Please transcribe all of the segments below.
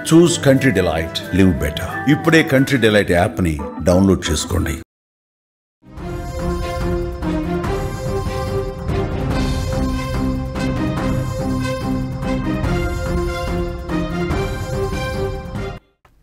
చూస్ country delight, live better. ఇప్పుడే country delight app ని download చేసుకోండి.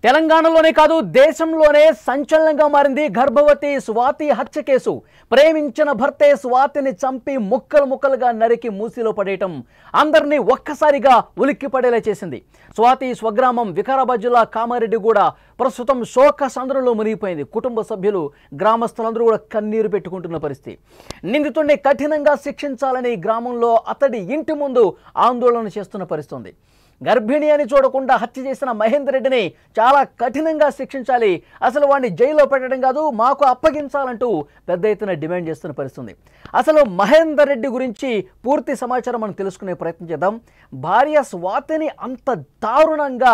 తెలంగాణలోనే కాదు దేశంలోనే సంచలనంగా మారింది గర్భవతి స్వాతి హత్య కేసు. ప్రేమించిన భర్తే స్వాతిని చంపి ముక్కలు ముక్కలుగా నరికి మూసిలో పడేయటం అందరినీ ఒక్కసారిగా ఉలిక్కిపడేలా చేసింది. స్వాతి స్వగ్రామం వికారాబాద్ జిల్లా కామారెడ్డిగూడ ప్రస్తుతం శోక సంద్రంలో మునిగిపోయింది. కుటుంబ సభ్యులు, గ్రామస్తులందరూ కూడా కన్నీరు పెట్టుకుంటున్న పరిస్థితి. నిందితుడిని కఠినంగా శిక్షించాలని గ్రామంలో అతడి ఇంటి ముందు ఆందోళన చేస్తున్న పరిస్థితి ఉంది. గర్భిణి అని చూడకుండా హత్య చేసిన మహేందర్ రెడ్డిని చాలా కఠినంగా శిక్షించాలి, అసలు వాడిని జైల్లో పెట్టడం కాదు మాకు అప్పగించాలంటూ పెద్ద ఎత్తున డిమాండ్ చేస్తున్న పరిస్థితి. అసలు మహేందర్ రెడ్డి గురించి పూర్తి సమాచారం మనం తెలుసుకునే ప్రయత్నం చేద్దాం. భార్య స్వాతిని అంత దారుణంగా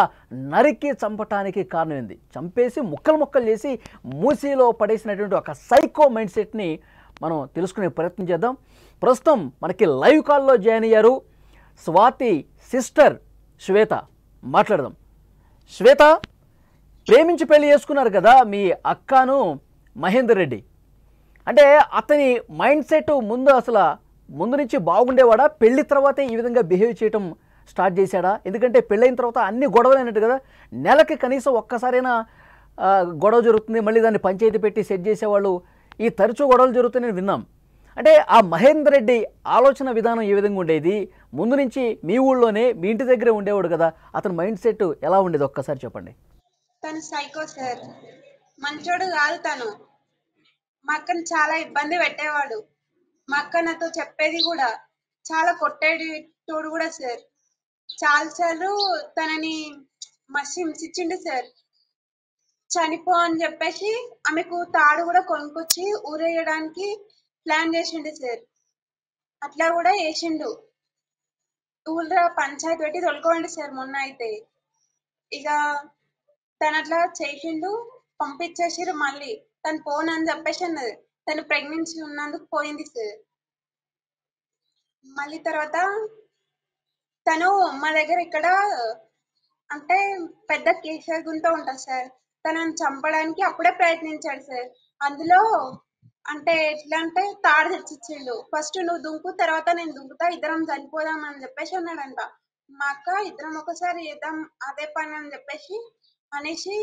నరికి చంపటానికి కారణం ఏంది? చంపేసి ముక్కలు ముక్కలు చేసి మూసీలో పడేసినటువంటి ఒక సైకో మైండ్ సెట్ని మనం తెలుసుకునే ప్రయత్నం చేద్దాం. ప్రస్తుతం మనకి లైవ్ కాల్లో జాయిన్ అయ్యారు స్వాతి సిస్టర్ శ్వేత. మాట్లాడదాం. శ్వేత, ప్రేమించి పెళ్లి చేసుకున్నారు కదా మీ అక్కను మహేందర్ రెడ్డి. అంటే అతని మైండ్ సెట్ ముందు నుంచి బాగుండేవాడా? పెళ్లి తర్వాతే ఈ విధంగా బిహేవ్ చేయటం స్టార్ట్ చేశాడా? ఎందుకంటే పెళ్ళైన తర్వాత అన్ని గొడవలు అయినట్టు కదా, నెలకి కనీసం ఒక్కసారైనా గొడవ జరుగుతుంది, మళ్ళీ దాన్ని పంచాయతీ పెట్టి సెట్ చేసేవాళ్ళు, ఈ తరచూ గొడవలు జరుగుతున్నాయని విన్నాం. అంటే ఆ మహేందర్ రెడ్డి ఆలోచన విధానం ఏ విధంగా ఉండేది? ముందు నుంచి మీ ఊళ్ళోనే మీ ఇంటి దగ్గరే ఉండేవాడు కదా, అతని మైండ్ సెట్ ఎలా ఉండేది ఒక్కసారి చెప్పండి. తను సైకో సార్, మంచోడు కాదు. తను మా అక్కని చాలా ఇబ్బంది పెట్టేవాడు. మా అక్క నాతో చెప్పేది కూడా, చాలా కొట్టేది తోడు కూడా సార్. చాలాసార్లు తనని మస్తు హింసించిండు సార్. చనిపో అని చెప్పేసి ఆమెకు తాడు కూడా కొనుక్కొచ్చి ఊరేయడానికి ప్లాన్ చేసిండు సార్. అట్లా కూడా చేసిండు. ఊళ్ళో పంచాయతీ పెట్టి తొలుకోండి సార్. మొన్న అయితే ఇక తను అట్లా చేసిండు, పంపించేసిరు. మళ్ళీ తను పోనని చెప్పేసి అన్నది. తను ప్రెగ్నెన్సీ ఉన్నందుకు పోయింది సార్. మళ్ళీ తర్వాత తను మా దగ్గర ఇక్కడ అంటే పెద్ద కేసీఆర్ గుంట ఉంటుంది సార్. తనని చంపడానికి అప్పుడే ప్రయత్నించాడు సార్. అందులో అంటే ఎట్లా అంటే తాడు తెచ్చిచ్చిండు. ఫస్ట్ నువ్వు దుంకు, తర్వాత నేను దుంకుతా, ఇద్దరం చనిపోదాం అని చెప్పేసి అన్నాడంట. మా అక్క ఇద్దరం ఒకసారి చేద్దాం అదే పని అని చెప్పేసి అనేసి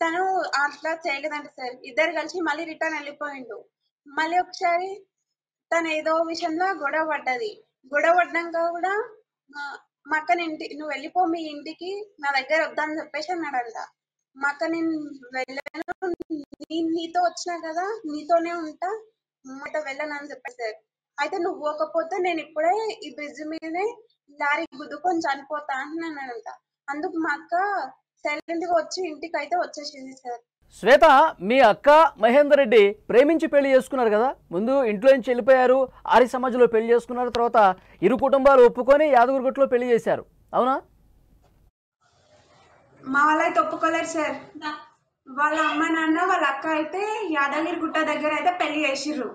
తను అట్లా చేయలేదంట సార్. ఇద్దరు కలిసి మళ్ళీ రిటర్న్ వెళ్ళిపోయిండు. మళ్ళీ ఒకసారి తను ఏదో విషయంలో గొడవ పడ్డది. గొడవ పడ్డాక కూడా మా అక్క నువ్వు వెళ్ళిపో మీ ఇంటికి, నా దగ్గర వద్దని చెప్పేసి అన్నాడంట. మా అక్క నేను వెళ్ళను, నీతో వచ్చినా కదా నీతోనే ఉంటా, మాట వెళ్ళను అని చెప్పేసారు. అయితే నువ్వు పోకపోతే నేను ఇప్పుడే ఈ బ్రిడ్జ్ మీదనే లారీ గుద్దుకొని చనిపోతా అని అన్నాడంట. అందుకు మా అక్క సైలెంట్ గా వచ్చి ఇంటికి అయితే వచ్చేసింది సార్. శ్వేత, మీ అక్క మహేందర్ రెడ్డి ప్రేమించి పెళ్లి చేసుకున్నారు కదా, ముందు ఇంట్లో నుంచి వెళ్ళిపోయారు, ఆర్య సమాజంలో పెళ్లి చేసుకున్నారు, తర్వాత ఇరు కుటుంబాలు ఒప్పుకొని యాదగిరిగుట్టలో పెళ్లి చేశారు, అవునా? మా వాళ్ళైతే ఒప్పుకోలేరు సార్. వాళ్ళ అమ్మ నాన్న వాళ్ళ అక్క అయితే యాదగిరిగుట్ట దగ్గర అయితే పెళ్లి చేసిర్రు.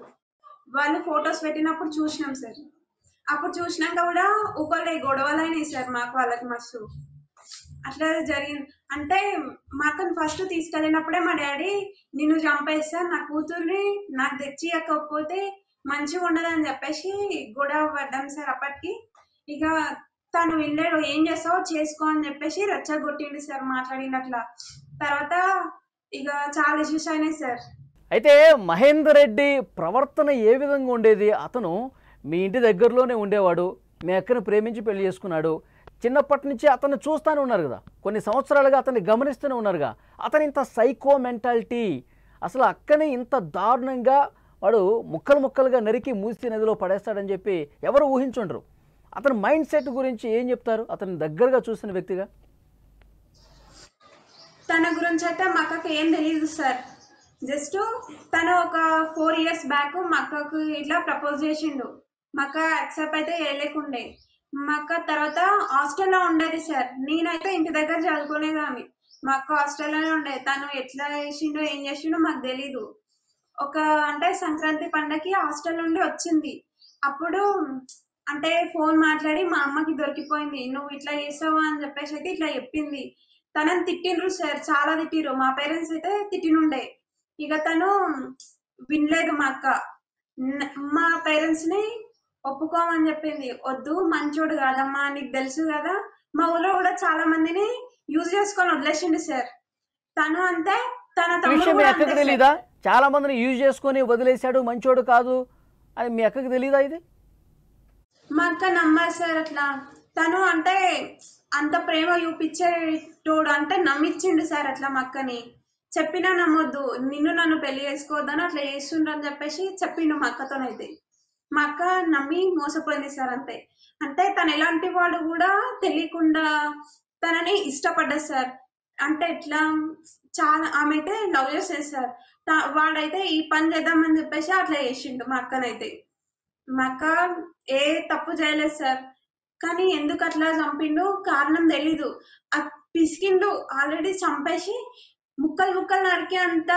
వాళ్ళు ఫొటోస్ పెట్టినప్పుడు చూసినాం సార్. అప్పుడు చూసినాక కూడా ఊకోలే, గొడవలైనాయి సార్ మాకు వాళ్ళకి మస్తు. అట్లా జరిగింది. అంటే మా అక్కని ఫస్ట్ తీసుకెళ్ళినప్పుడే మా డాడీ నిన్ను చంపేస్తా, నా కూతుర్ని నాకు తెచ్చి ఇవ్వకపోతే మంచిగా ఉండదని చెప్పేసి గొడవ పడ్డాం సార్. అప్పటికి ఇక తను వెళ్ళాడు, ఏం చేస్తావో చేసుకో అని చెప్పేసి రెచ్చగొట్టిండు సార్, మాట్లాడినట్లా. తర్వాత ఇక చాలా ఇష్యూస్ అయినాయి సార్. అయితే మహేందర్ రెడ్డి ప్రవర్తన ఏ విధంగా ఉండేది? అతను మీ ఇంటి దగ్గరలోనే ఉండేవాడు, మీ అక్కను ప్రేమించి పెళ్లి చేసుకున్నాడు, చిన్నప్పటి నుంచి అతన్ని చూస్తూనే ఉన్నారు కదా, కొన్ని సంవత్సరాలుగా అతన్ని గమనిస్తూనే ఉన్నారుగా. అతను ఇంత సైకో మెంటాలిటీ, అసలు అక్కని ఇంత దారుణంగా వాడు ముక్కలు ముక్కలుగా నరికి మూసి నదిలో పడేస్తాడని చెప్పి ఎవరు ఊహించుండరు. అతని మైండ్ సెట్ గురించి ఏం చెప్తారు అతని దగ్గరగా చూసిన వ్యక్తిగా? తన గురించి అయితే మా అక్కకి ఏం తెలియదు సార్. జస్ట్ తను ఒక 4 years బ్యాక్ మా అక్కకు ఇట్లా ప్రపోజ్ చేసిండు. మా అక్క యాక్సెప్ట్ అయితే చేయలేకుండే. మా అక్క తర్వాత హాస్టల్లో ఉండేది సార్. నేనైతే ఇంటి దగ్గర చదువుకోలేదాన్ని, మా అక్క హాస్టల్లోనే ఉండేది. తను ఎట్లా చేసిండో ఏం చేసిండో మాకు తెలీదు. అంటే సంక్రాంతి పండగకి హాస్టల్ నుండి వచ్చింది. అప్పుడు అంటే ఫోన్ మాట్లాడి మా అమ్మకి దొరికిపోయింది. నువ్వు ఇట్లా చేసావా అని చెప్పేసి అయితే ఇట్లా చెప్పింది. తనని తిట్టిండ్రు సార్, చాలా తిట్టిర్రు. మా పేరెంట్స్ అయితే తిట్టినుండే. ఇక తను వినలేదు. మా అక్క మా పేరెంట్స్ ని ఒప్పుకోమని చెప్పింది. వద్దు, మంచోడు కాదమ్మా, నీకు తెలుసు కదా. మా ఊళ్ళో కూడా చాలా మందిని యూజ్ చేసుకొని వదిలేసిండు సార్. తను అంతే, తన ఈ తమ్ముడు విషయం మీ కూడా అక్కకి అంతే సార్. తెలీదా? చాలా మందిని యూజ్ చేసుకొని వదిలేశాడు, మంచోడు కాదు అని మీ అక్కకి తెలీదా ఇది? మా అక్క నమ్మారు సార్ అట్లా. తను అంటే అంత ప్రేమ చూపించేటోడు అంటే నమ్మిచ్చిండు సార్ అట్లా. మా అక్కని చెప్పినా నమ్మొద్దు, నిన్ను నన్ను పెళ్లి చేసుకోవద్దని అట్లా చేస్తుండ్రు అని చెప్పేసి చెప్పిండు మా అక్కతోనైతే. మా అక్క నమ్మి మోసపోయింది సార్ అంతే. అంటే తను ఎలాంటి వాడు కూడా తెలియకుండా తనని ఇష్టపడ్డది సార్. అంటే ఎట్లా, చాలా ఆమె అయితే లవ్ చేసేది సార్. వాడైతే ఈ పని చేద్దామని చెప్పేసి అట్లా చేసిండు మా అక్కనైతే. మా అక్క ఏ తప్పు చేయలేదు సార్, కానీ ఎందుకు అట్లా చంపిండు కారణం తెలీదు. పిసికిండు, ఆల్రెడీ చంపేసి ముక్కలు ముక్కలు నరికి అంత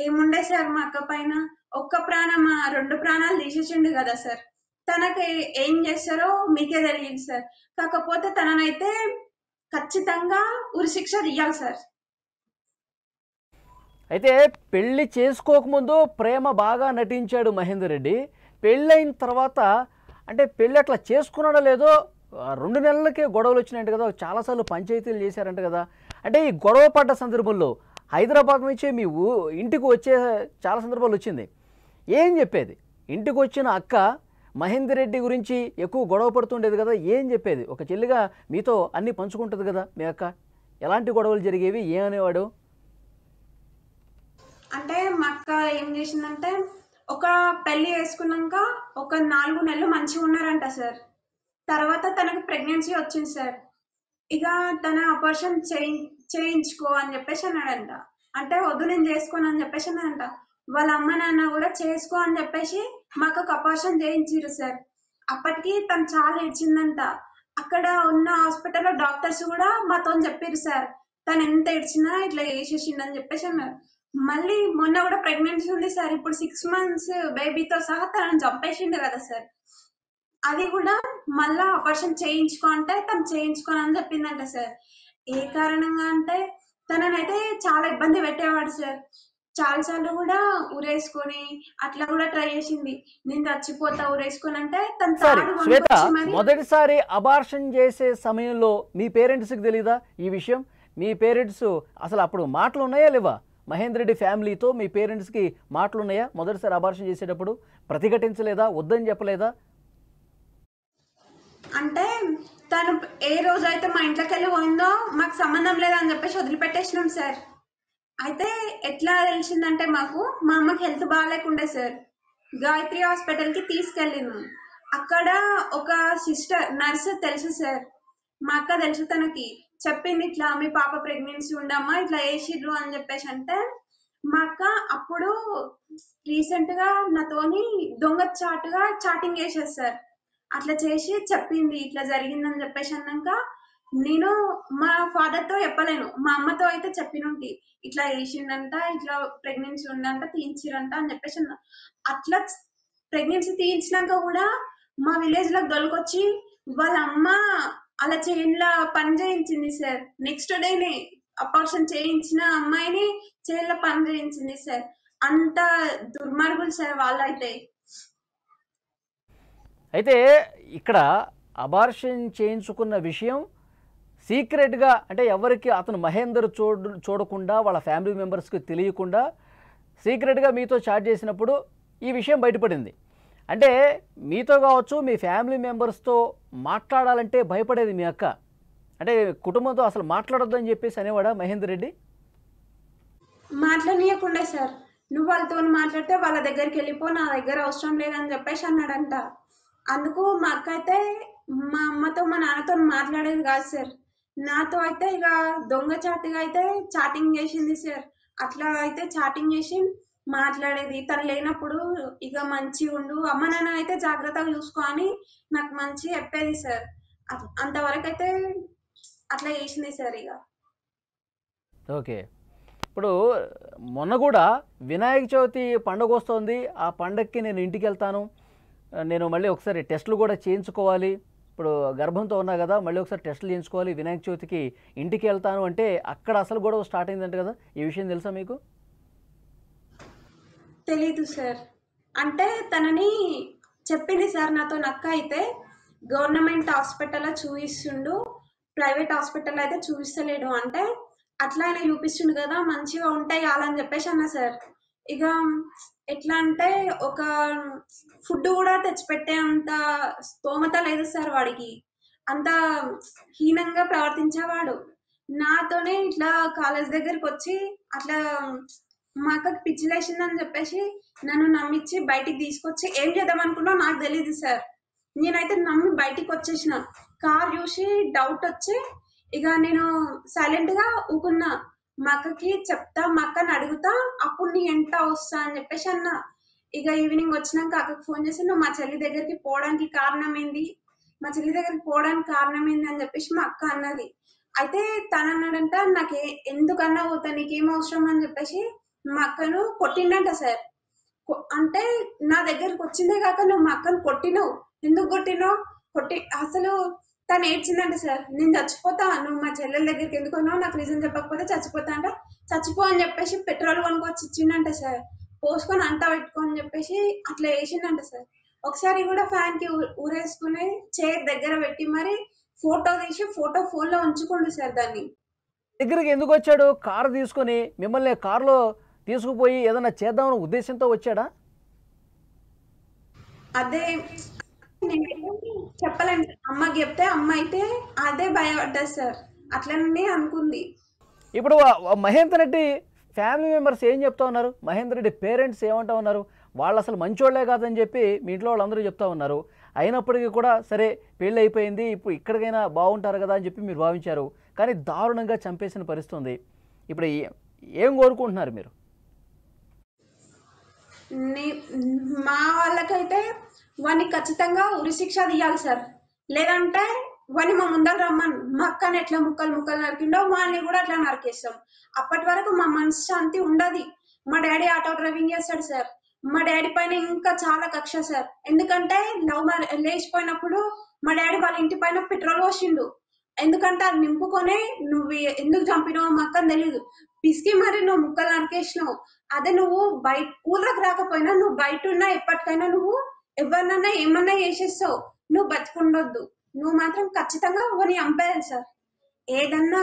ఏముండే సార్ మా అక్క పైన. ఒక్క ప్రాణం, 2 ప్రాణాలు తీసేసిండు కదా సార్. తనకి ఏం చేస్తారో మీకే తెలియదు సార్. కాకపోతే తననైతే ఖచ్చితంగా ఉరిశిక్ష తీయాలి సార్. అయితే పెళ్లి చేసుకోకముందు ప్రేమ బాగా నటించాడు మహేందర్ రెడ్డి. పెళ్ళైన తర్వాత అంటే పెళ్ళి అట్లా చేసుకున్నాడో లేదో 2 నెలలకే గొడవలు వచ్చినాయంట కదా, చాలాసార్లు పంచాయతీలు చేశారంట కదా. అంటే ఈ గొడవ పడ్డ సందర్భంలో హైదరాబాద్ నుంచే మీ ఇంటికి వచ్చే చాలా సందర్భాలు వచ్చింది. ఏం చెప్పేది? ఇంటికి వచ్చిన అక్క మహేందర్ రెడ్డి గురించి ఎక్కువ గొడవ పడుతుండేది కదా, ఏం చెప్పేది? ఒక చెల్లిగా మీతో అన్నీ పంచుకుంటుంది కదా మీ అక్క. ఎలాంటి గొడవలు జరిగేవి, ఏమనేవాడు? అంటే మా అక్క ఏం చేసిందంటే, ఒక పెళ్లి చేసుకున్నాక ఒక 4 నెలలు మంచిగా ఉన్నారంట సార్. తర్వాత తనకు ప్రెగ్నెన్సీ వచ్చింది సార్. ఇక తన ఆపరేషన్ చేయించుకో అని చెప్పేసి అన్నాడంట. అంటే వద్దు నేను చేసుకోను అని చెప్పేసి అన్నాడంట. వాళ్ళ అమ్మ నాన్న కూడా చేసుకో అని చెప్పేసి మాకు ఒక ఆపరేషన్ చేయించారు సార్. అప్పటికి తను చాలా ఏడ్చిందంట. అక్కడ ఉన్న హాస్పిటల్లో డాక్టర్స్ కూడా మాతో చెప్పారు సార్, తను ఎంత ఏడ్చినా ఇట్లా చేసేసిండని చెప్పేసి అన్నారు. మళ్ళీ మొన్న కూడా ప్రెగ్నెన్సీ ఉంది సార్. ఇప్పుడు 6 months బేబీతో సహా తనని చంపేసిండు కదా సార్. అది కూడా మళ్ళా ఆపరేషన్ చేయించుకో అంటే తను చేయించుకోనని చెప్పిందంట సార్. ఏ కారణంగా అంటే తననైతే చాలా ఇబ్బంది పెట్టేవాడు సార్. చాలా సార్లు కూడా ఊరేసుకొని అట్లా కూడా ట్రై చేసింది. నేను చచ్చిపోతా ఊరేసుకొని అంటే తను సరే తాడు శ్వేత, కొనుక్కొచ్చి మరి మొదటిసారి అబార్షన్ చేసే సమయంలో మీ పేరెంట్స్కి తెలీదా ఈ విషయం? మీ పేరెంట్స్ అసలు అప్పుడు మాటలు ఉన్నాయా లేవా? మహేందర్ రెడ్డి ఫ్యామిలీతో మీ పేరెంట్స్కి మాటలు ఉన్నాయా? మొదటిసారి అబార్షన్ చేసేటప్పుడు ప్రతిఘటించలేదా, వద్దని చెప్పలేదా? అంటే తను ఏ రోజైతే మా ఇంట్లోకి వెళ్ళి పోయిందో మాకు సంబంధం లేదని చెప్పేసి వదిలిపెట్టేసినాం సార్. అయితే ఎట్లా తెలిసిందంటే, మాకు మా అమ్మకి హెల్త్ బాగాలేకుండే సార్. గాయత్రి హాస్పిటల్కి తీసుకెళ్ళినాం. అక్కడ ఒక సిస్టర్ నర్స్ తెలుసు సార్, మా అక్క తెలుసు తనకి. చెప్పింది ఇట్లా మీ పాప ప్రెగ్నెన్సీ ఉండమ్మా ఇట్లా వేసిర్రు అని చెప్పేసి అంటే, మా అక్క అప్పుడు రీసెంట్ గా నాతోని దొంగ చాటుగా చాటింగ్ చేసేది సార్. అట్లా చేసి చెప్పింది ఇట్లా జరిగిందని చెప్పేసి అన్నాక, నేను మా ఫాదర్ తో చెప్పలేను, మా అమ్మతో అయితే చెప్పినుంటి. ఇట్లా చేసిండంట, ఇట్లా ప్రెగ్నెన్సీ ఉండంట, తీయించిరంట అని చెప్పేసి అన్నా. అట్లా ప్రెగ్నెన్సీ తీయించినాక కూడా మా విలేజ్ లో దొరికొచ్చి వాళ్ళ అమ్మ అలా చేన్ల పని చేయించింది సార్. నెక్స్ట్ డేనే అపార్షన్ చేయించిన అమ్మాయిని చేన్ల పని చేయించింది సార్. అంత దుర్మార్గులు సార్ వాళ్ళైతే. అయితే ఇక్కడ అబార్షన్ చేయించుకున్న విషయం సీక్రెట్గా, అంటే ఎవరికి అతను మహేందర్ చూడకుండా వాళ్ళ ఫ్యామిలీ మెంబర్స్కి తెలియకుండా సీక్రెట్గా మీతో చాట్ చేసినప్పుడు ఈ విషయం బయటపడింది. అంటే మీతో కావచ్చు, మీ ఫ్యామిలీ మెంబర్స్తో మాట్లాడాలంటే భయపడేది మీ అక్క. అంటే కుటుంబంతో అసలు మాట్లాడొద్దని చెప్పేసి అనేవాడా మహేందర్ రెడ్డి? మాట్లాడనీయకుండా సార్, నువ్వు వాళ్ళతో మాట్లాడితే వాళ్ళ దగ్గరికి వెళ్ళిపో, నా దగ్గర అవసరం లేదని చెప్పేసి అన్నాడంట. అందుకు మా అక్క అయితే మా అమ్మతో మా నాన్నతో మాట్లాడేది కాదు సార్. నాతో అయితే ఇక దొంగ చాటుగా అయితే చాటింగ్ చేసింది సార్. అట్లా అయితే చాటింగ్ చేసి మాట్లాడేది. తను లేనప్పుడు ఇక మంచి ఉండు, అమ్మ నాన్న అయితే జాగ్రత్తగా చూసుకో అని నాకు మంచి చెప్పేది సార్. అంతవరకు అయితే అట్లా చేసింది సార్. ఇక ఓకే, ఇప్పుడు మొన్న కూడా వినాయక చవితి పండుగ వస్తుంది, ఆ పండగకి నేను ఇంటికి వెళ్తాను, నేను మళ్ళీ ఒకసారి టెస్టులు కూడా చేయించుకోవాలి, ఇప్పుడు గర్భంతో ఉన్నా కదా, మళ్ళీ ఒకసారి టెస్టులు చేయించుకోవాలి, వినాయక చవితికి ఇంటికి వెళ్తాను అంటే అక్కడ అసలు గొడవ స్టార్ట్ అయిందంట కదా, ఈ విషయం తెలుసా మీకు? తెలీదు సార్. అంటే తనని చెప్పింది సార్ నాతో నక్క అయితే గవర్నమెంట్ హాస్పిటల్లో చూయిస్తుండు, ప్రైవేట్ హాస్పిటల్ అయితే చూపిస్తలేడు అంటే అట్లా ఆయన చూపిస్తుండు కదా మంచిగా ఉంటాయి కావాలని చెప్పేసి అన్నా సార్. ఇక ఎట్లా అంటే ఒక ఫుడ్ కూడా తెచ్చిపెట్టే అంత స్తోమత లేదు సార్ వాడికి. అంత హీనంగా ప్రవర్తించేవాడు. నాతోనే ఇట్లా కాలేజ్ దగ్గరికి వచ్చి అట్లా మా అక్కకి పిచ్చి లేచిందని చెప్పేసి నన్ను నమ్మించి బయటికి తీసుకొచ్చి ఏం చేద్దాం అనుకున్నా నాకు తెలియదు సార్. నేనైతే నమ్మి బయటికి వచ్చేసిన. కార్ చూసి డౌట్ వచ్చి ఇక నేను సైలెంట్ గా ఊకున్నా. మా అక్కకి చెప్తా, మా అక్కని అడుగుతా, అప్పుడు నీ ఎంట వస్తా అని చెప్పేసి అన్నా. ఇక ఈవినింగ్ వచ్చినాక అక్కకి ఫోన్ చేసి నువ్వు మా చెల్లి దగ్గరికి పోవడానికి కారణం ఏంది, మా చెల్లి దగ్గరికి పోవడానికి కారణం ఏంది అని చెప్పేసి మా అక్క అన్నది. అయితే తను అన్నాడంట నాకు ఎందుకన్నా పోతా నీకేం అవసరం అని చెప్పేసి మా అక్కను కొట్టిండంట సార్. అంటే నా దగ్గరికి వచ్చిందే కాక నువ్వు మా అక్కను కొట్టినావు, ఎందుకు కొట్టినావు, కొట్టి అసలు తను ఏడ్చిందంట సార్. నేను చచ్చిపోతా, నువ్వు మా చెల్లెల దగ్గరికి ఎందుకు ఉన్నావు, నాకు రీజన్ చెప్పకపోతే చచ్చిపోతా అంట. చచ్చిపో అని చెప్పేసి పెట్రోల్ కొనుక్కొచ్చి ఇచ్చిండంట సార్. పోసుకొని అంతా పెట్టుకొని చెప్పేసి అట్లా వేసిండంట సార్. ఒకసారి కూడా ఫ్యాన్ కి ఊరేసుకుని చైర్ దగ్గర పెట్టి మరి ఫోటో తీసి ఫోటో ఫోన్ లో ఉంచుకోండి సార్ దాన్ని. దగ్గరికి ఎందుకు వచ్చాడు? కారు తీసుకొని మిమ్మల్ని కారులో తీసుకుపోయి ఏదైనా చేద్దామన్న ఉద్దేశంతో వచ్చాడా? అదే నేనైతే చెప్పలేను. అమ్మకి చెప్తే అమ్మ అయితే అదే భయపడ్డది సార్. అట్లనే అనుకుంది. ఇప్పుడు మహేందర్ రెడ్డి ఫ్యామిలీ మెంబర్స్ ఏం చెప్తా ఉన్నారు? మహేందర్ రెడ్డి పేరెంట్స్ ఏమంటా ఉన్నారు? వాళ్ళు అసలు మంచోళ్లే కాదని చెప్పి మీ ఇంట్లో వాళ్ళందరూ చెప్తా ఉన్నారు. అయినప్పటికీ కూడా సరే పెళ్ళి అయిపోయింది, ఇప్పుడు ఇక్కడికైనా బాగుంటారు కదా అని చెప్పి మీరు భావించారు, కానీ దారుణంగా చంపేసిన పరిస్థితి ఉంది. ఇప్పుడు ఏం కోరుకుంటున్నారు మీరు? మా వాళ్ళకైతే వాడిని ఖచ్చితంగా ఉరి శిక్ష తీయాలి సార్. లేదంటే వాడిని మా ముందర రమ్మని, మా అక్కని ఎట్లా ముక్కలు ముక్కలు నరికిండో వాళ్ళని కూడా అట్లా నరికేస్తాం. అప్పటి వరకు మా మనశ్శాంతి ఉండదు. మా డాడీ ఆటో డ్రైవింగ్ చేస్తాడు సార్. మా డాడీ పైన ఇంకా చాలా కక్ష సార్. ఎందుకంటే లవ్ మ్యారేజ్ లేచిపోయినప్పుడు మా డాడీ వాళ్ళ ఇంటి పైన పెట్రోల్ పోసిండు. ఎందుకంటే అది నింపుకొని నువ్వు ఎందుకు చంపినావు మా అక్కని తెలీదు, పిసికి మరి నువ్వు ముక్కలు నరికేసినావు. అదే నువ్వు బయట ఊళ్ళకి రాకపోయినా నువ్వు బయట ఉన్నా ఎప్పటికైనా నువ్వు ఎవరినన్నా ఏమన్నా చేసేస్తావు, నువ్వు బతికుండొద్దు. నువ్వు మాత్రం ఖచ్చితంగా ఎవరిని చంపేయాలి సార్. ఏదన్నా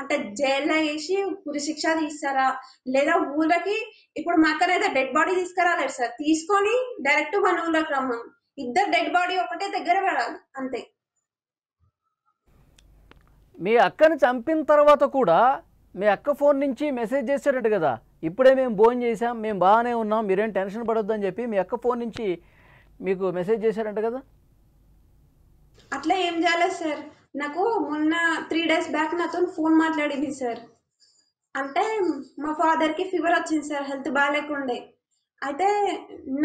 అంటే జైల్లో వేసి ఉరి శిక్ష తీస్తారా, లేదా ఊళ్ళకి ఇప్పుడు మా అక్కనైతే డెడ్ బాడీ తీసుకురాలేదు సార్. తీసుకొని డైరెక్ట్ మన ఊళ్ళకి రమ్మను. ఇద్దరు డెడ్ బాడీ ఒకటే దగ్గర పడాలి అంతే. మీ అక్కని చంపిన తర్వాత కూడా మీ అక్క ఫోన్ నుంచి మెసేజ్ చేశారట కదా, ఇప్పుడే మేము భోజనం చేసాం, మేము బాగానే ఉన్నాం, మీరేం టెన్షన్ పడొద్దు అని చెప్పి మీ అక్క ఫోన్ నుంచి మీకు మెసేజ్ చేశారంట కదా? అట్లా ఏం చేయలేదు సార్. నాకు మొన్న 3 days బ్యాక్ నాతో ఫోన్ మాట్లాడింది సార్. అంటే మా ఫాదర్ కి ఫీవర్ వచ్చింది సార్, హెల్త్ బాగాలేకుండే. అయితే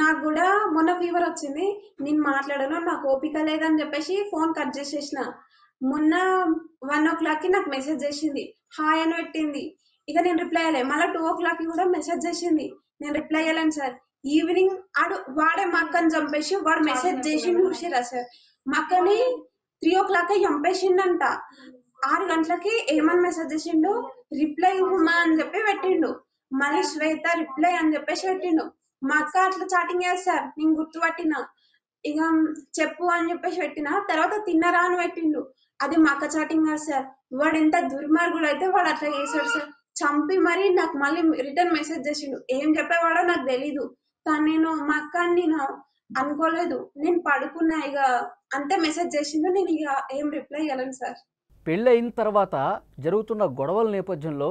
నాకు కూడా మొన్న ఫీవర్ వచ్చింది, నేను మాట్లాడను, నాకు ఓపిక లేదని చెప్పేసి ఫోన్ కట్ చేసేసిన. మొన్న 1 o'clock కి నాకు మెసేజ్ చేసింది, హాయ్ అని పెట్టింది. ఇక నేను రిప్లై అయ్యలే. మళ్ళీ 2 o'clock కి కూడా మెసేజ్ చేసింది, నేను రిప్లై అయ్యలేను సార్. ఈవినింగ్ వాడే మా అక్కని చంపేసి వాడు మెసేజ్ చేసి చూసిరా సార్. మా అక్కని 3 o'clock చంపేసిండంట. 6 గంటలకి ఏమని మెసేజ్ చేసిండు, రిప్లై ఇవ్వమా అని చెప్పి పెట్టిండు. మళ్ళీ శ్వేత రిప్లై అని చెప్పేసి పెట్టిండు. మా అక్క అట్లా చాటింగ్ చేస్తారు, నేను గుర్తుపట్టిన. ఇక చెప్పు అని చెప్పేసి పెట్టిన. తర్వాత తిన్నరా అని పెట్టిండు, అది మా అక్క చాటింగ్ కాదు సార్. వాడు ఎంత దుర్మార్గుడు అయితే వాడు అట్లా చేశాడు సార్. చంపి మరి నాకు మళ్ళీ రిటర్న్ మెసేజ్ చేసిండు. ఏం చెప్పేవాడో నాకు తెలీదు. కానీ నేను మా అక్క అని నేను అనుకోలేదు. నేను పడుకున్నా, ఇక అంతే మెసేజ్ చేసిండు. నేను ఇక ఏం రిప్లై ఇవ్వలేను సార్. పెళ్ళి అయిన తర్వాత జరుగుతున్న గొడవల నేపథ్యంలో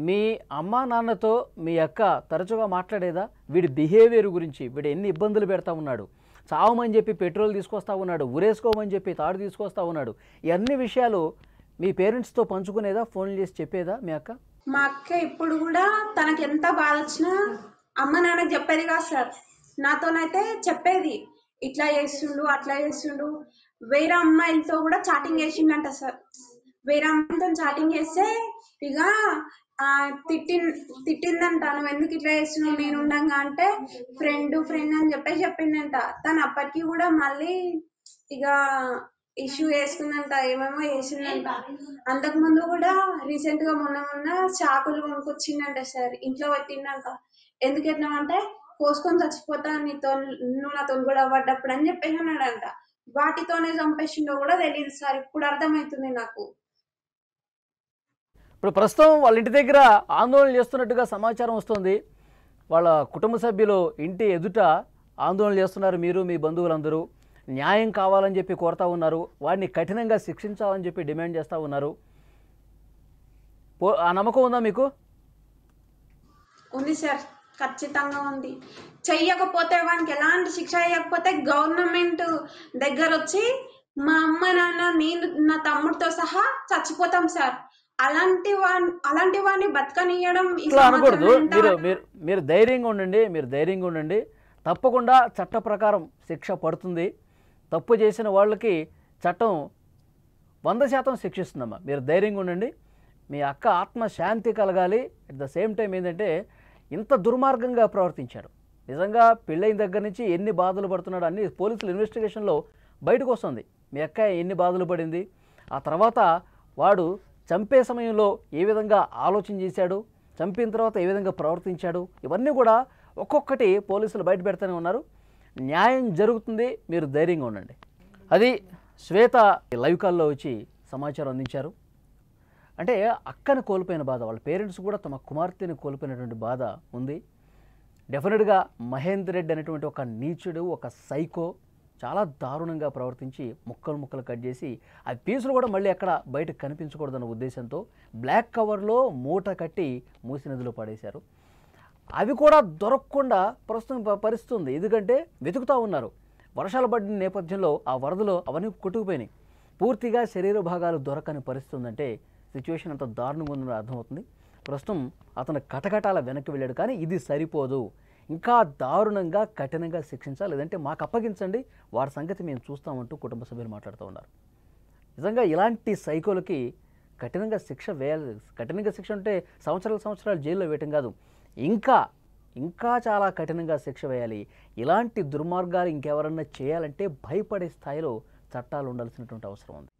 మీ అమ్మా నాన్నతో మీ అక్క తరచుగా మాట్లాడేదా? వీడి బిహేవియర్ గురించి, వీడు ఎన్ని ఇబ్బందులు పెడతా ఉన్నాడు, చావమని చెప్పి పెట్రోల్ తీసుకొస్తా ఉన్నాడు, ఉరేసుకోమని చెప్పి తాడు తీసుకొస్తా ఉన్నాడు, ఇవన్నీ విషయాలు మీ పేరెంట్స్తో పంచుకునేదా? ఫోన్లు చేసి చెప్పేదా మీ అక్క? మా అక్క ఇప్పుడు కూడా తనకి ఎంత బాధ వచ్చినా అమ్మ నాన్నకి చెప్పేది కాదు సార్. నాతోనైతే చెప్పేది, ఇట్లా చేస్తుండు అట్లా చేస్తుండు. వేరే అమ్మాయిలతో కూడా చాటింగ్ చేసిండంట సార్. వేరే అమ్మాయిలతో చాటింగ్ చేస్తే ఇక తిట్టిందంట, నువ్వు ఎందుకు ఇట్లా చేస్తున్నావు నేను ఉండగా అంటే, ఫ్రెండ్ ఫ్రెండ్ అని చెప్పేసి చెప్పిందంట. తను అప్పటికి కూడా మళ్ళీ ఇక ఇష్యూ వేసుకుందంట, ఏమేమో వేసిందంట. అంతకు ముందు కూడా రీసెంట్ గా మొన్న చాకులు కొనుక్కొచ్చిందంట సార్, ఇంట్లో పెట్టిందంట. ఎందుకు ఎట్లా కోసుకొని చచ్చిపోతా నువ్వు నాతో కూడా పడ్డప్పుడు అని చెప్పేసి అన్నాడంట. వాటితోనే చంపేసిండో కూడా తెలియదు సార్, ఇప్పుడు అర్థమవుతుంది నాకు. ఇప్పుడు ప్రస్తుతం వాళ్ళ ఇంటి దగ్గర ఆందోళన చేస్తున్నట్టుగా సమాచారం వస్తుంది. వాళ్ళ కుటుంబ సభ్యులు ఇంటి ఎదుట ఆందోళన చేస్తున్నారు. మీరు మీ బంధువులందరూ న్యాయం కావాలని చెప్పి కోరుతా ఉన్నారు. వాడిని కఠినంగా శిక్షించాలని చెప్పి డిమాండ్ చేస్తూ ఉన్నారు. ఆ నమ్మకం ఉందా మీకు? ఉంది సార్, ఖచ్చితంగా ఉంది. చెయ్యకపోతే వానికి ఎలాంటి శిక్ష వేయకపోతే గవర్నమెంట్ దగ్గర వచ్చి మా అమ్మ నాన్న నేను నా తమ్ముడితో సహా చచ్చిపోతాం సార్. అలాంటి వాడిని బతకనియడం ఇట్లా అనకూడదు. మీరు ధైర్యంగా ఉండండి, మీరు ధైర్యంగా ఉండండి. తప్పకుండా చట్ట ప్రకారం శిక్ష పడుతుంది. తప్పు చేసిన వాళ్ళకి చట్టం 100% శిక్షిస్తుందమ్మా. మీరు ధైర్యంగా ఉండండి. మీ అక్క ఆత్మ శాంతి కలగాలి. అట్ ద సేమ్ టైం ఏంటంటే ఇంత దుర్మార్గంగా ప్రవర్తించాడు. నిజంగా పెళ్ళైన దగ్గర నుంచి ఎన్ని బాధలు పడుతున్నాడు అన్ని పోలీసుల ఇన్వెస్టిగేషన్లో బయటకు వస్తుంది. మీ అక్క ఎన్ని బాధలు పడింది, ఆ తర్వాత వాడు చంపే సమయంలో ఏ విధంగా ఆలోచన చేశాడు, చంపిన తర్వాత ఏ విధంగా ప్రవర్తించాడు, ఇవన్నీ కూడా ఒక్కొక్కటి పోలీసులు బయట పెడతానే ఉన్నారు. న్యాయం జరుగుతుంది, మీరు ధైర్యంగా ఉండండి. అది శ్వేత లైవ్ కాల్లో వచ్చి సమాచారం అందించారు. అంటే అక్కను కోల్పోయిన బాధ, వాళ్ళ పేరెంట్స్ కూడా తమ కుమార్తెని కోల్పోయినటువంటి బాధ ఉంది. డెఫినెట్గా మహేందర్ రెడ్డి అనేటువంటి ఒక నీచుడు, ఒక సైకో చాలా దారుణంగా ప్రవర్తించి ముక్కలు కట్ చేసి ఆ పీసులు కూడా మళ్ళీ అక్కడ బయటకు కనిపించకూడదన్న ఉద్దేశంతో బ్లాక్ కవర్లో మూట కట్టి మూసి నదిలో పడేశారు. అవి కూడా దొరకకుండా ప్రస్తుతం పరిస్థితుంది. ఎందుకంటే వెతుకుతూ ఉన్నారు. వర్షాలు పడిన నేపథ్యంలో ఆ వరదలో అవన్నీ కొట్టుకుపోయినాయి. పూర్తిగా శరీర భాగాలు దొరకని పరిస్థితి ఉందంటే సిచ్యువేషన్ అంత దారుణంగా ఉందని అర్థమవుతుంది. ప్రస్తుతం అతను కటకటాల వెనక్కి వెళ్ళాడు. కానీ ఇది సరిపోదు, ఇంకా దారుణంగా కఠినంగా శిక్షించాలి, లేదంటే మాకు అప్పగించండి, వారి సంగతి మేము చూస్తామంటూ కుటుంబ సభ్యులు మాట్లాడుతూ ఉన్నారు. నిజంగా ఇలాంటి సైకోలకి కఠినంగా శిక్ష వేయాలి. కఠినంగా శిక్ష అంటే సంవత్సరాలు జైల్లో వేయటం కాదు, ఇంకా చాలా కఠినంగా శిక్ష వేయాలి. ఇలాంటి దుర్మార్గాలు ఇంకెవరన్నా చేయాలంటే భయపడే స్థాయిలో చట్టాలు ఉండాల్సినటువంటి అవసరం ఉంది.